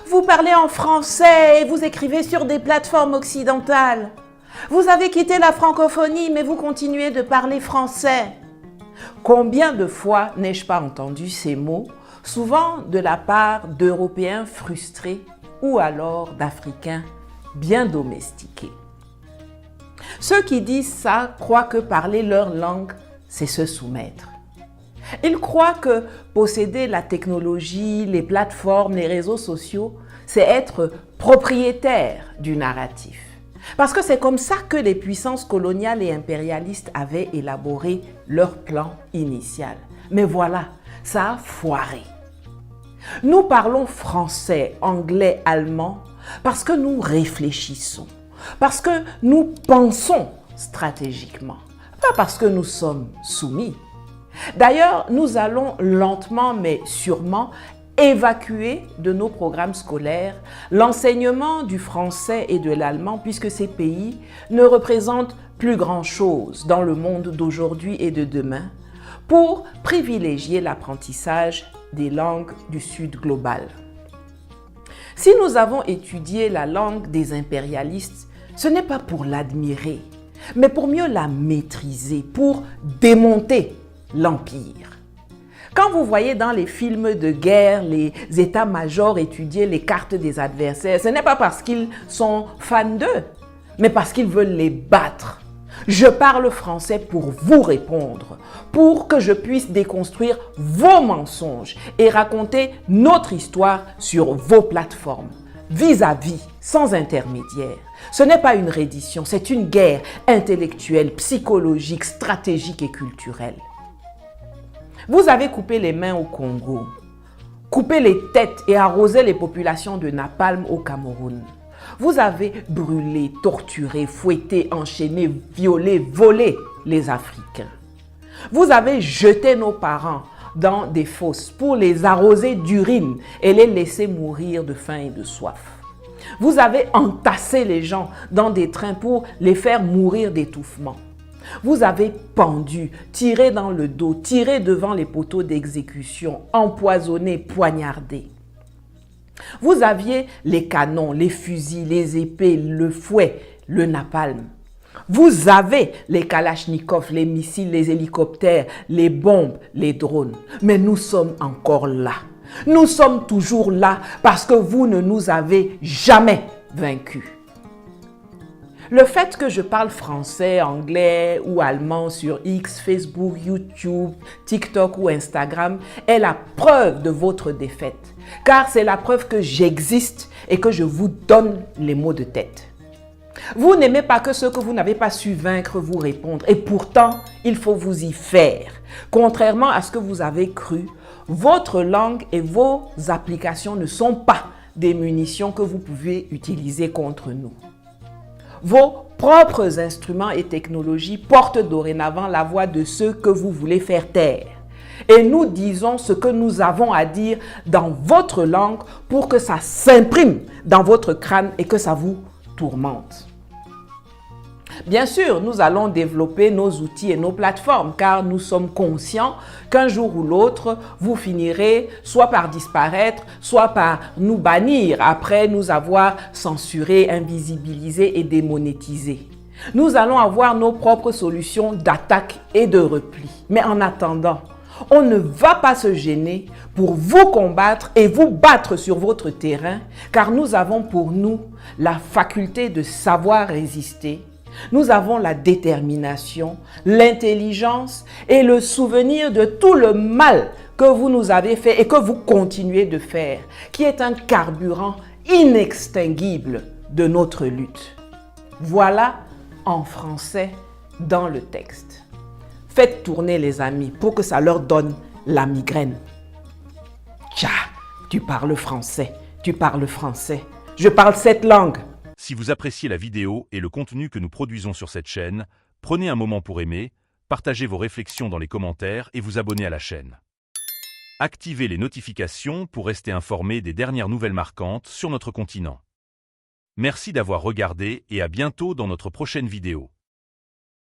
Vous parlez en français et vous écrivez sur des plateformes occidentales. Vous avez quitté la francophonie, mais vous continuez de parler français. Combien de fois n'ai-je pas entendu ces mots, souvent de la part d'Européens frustrés ou alors d'Africains bien domestiqués. Ceux qui disent ça croient que parler leur langue, c'est se soumettre. Ils croient que posséder la technologie, les plateformes, les réseaux sociaux, c'est être propriétaire du narratif. Parce que c'est comme ça que les puissances coloniales et impérialistes avaient élaboré leur plan initial. Mais voilà, ça a foiré. Nous parlons français, anglais, allemand parce que nous réfléchissons, parce que nous pensons stratégiquement, pas parce que nous sommes soumis. D'ailleurs, nous allons lentement mais sûrement évacuer de nos programmes scolaires l'enseignement du français et de l'allemand puisque ces pays ne représentent plus grand-chose dans le monde d'aujourd'hui et de demain pour privilégier l'apprentissage des langues du Sud global. Si nous avons étudié la langue des impérialistes, ce n'est pas pour l'admirer, mais pour mieux la maîtriser, pour démonter l'empire. Quand vous voyez dans les films de guerre les états-majors étudier les cartes des adversaires, ce n'est pas parce qu'ils sont fans d'eux, mais parce qu'ils veulent les battre. Je parle français pour vous répondre, pour que je puisse déconstruire vos mensonges et raconter notre histoire sur vos plateformes, vis-à-vis, sans intermédiaire. Ce n'est pas une reddition, c'est une guerre intellectuelle, psychologique, stratégique et culturelle. Vous avez coupé les mains au Congo, coupé les têtes et arrosé les populations de napalm au Cameroun. Vous avez brûlé, torturé, fouetté, enchaîné, violé, volé les Africains. Vous avez jeté nos parents dans des fosses pour les arroser d'urine et les laisser mourir de faim et de soif. Vous avez entassé les gens dans des trains pour les faire mourir d'étouffement. Vous avez pendu, tiré dans le dos, tiré devant les poteaux d'exécution, empoisonné, poignardé. Vous aviez les canons, les fusils, les épées, le fouet, le napalm. Vous avez les kalachnikovs, les missiles, les hélicoptères, les bombes, les drones. Mais nous sommes encore là. Nous sommes toujours là parce que vous ne nous avez jamais vaincus. Le fait que je parle français, anglais ou allemand sur X, Facebook, YouTube, TikTok ou Instagram est la preuve de votre défaite. Car c'est la preuve que j'existe et que je vous donne les mots de tête. Vous n'aimez pas que ceux que vous n'avez pas su vaincre vous répondent. Et pourtant, il faut vous y faire. Contrairement à ce que vous avez cru, votre langue et vos applications ne sont pas des munitions que vous pouvez utiliser contre nous. Vos propres instruments et technologies portent dorénavant la voix de ceux que vous voulez faire taire. Et nous disons ce que nous avons à dire dans votre langue pour que ça s'imprime dans votre crâne et que ça vous tourmente. Bien sûr, nous allons développer nos outils et nos plateformes car nous sommes conscients qu'un jour ou l'autre, vous finirez soit par disparaître, soit par nous bannir après nous avoir censurés, invisibilisés et démonétisés. Nous allons avoir nos propres solutions d'attaque et de repli. Mais en attendant, on ne va pas se gêner pour vous combattre et vous battre sur votre terrain car nous avons pour nous la faculté de savoir résister. Nous avons la détermination, l'intelligence et le souvenir de tout le mal que vous nous avez fait et que vous continuez de faire, qui est un carburant inextinguible de notre lutte. Voilà en français dans le texte. Faites tourner les amis pour que ça leur donne la migraine. Tcha, tu parles français, tu parles français. Je parle cette langue. Si vous appréciez la vidéo et le contenu que nous produisons sur cette chaîne, prenez un moment pour aimer, partagez vos réflexions dans les commentaires et vous abonner à la chaîne. Activez les notifications pour rester informé des dernières nouvelles marquantes sur notre continent. Merci d'avoir regardé et à bientôt dans notre prochaine vidéo.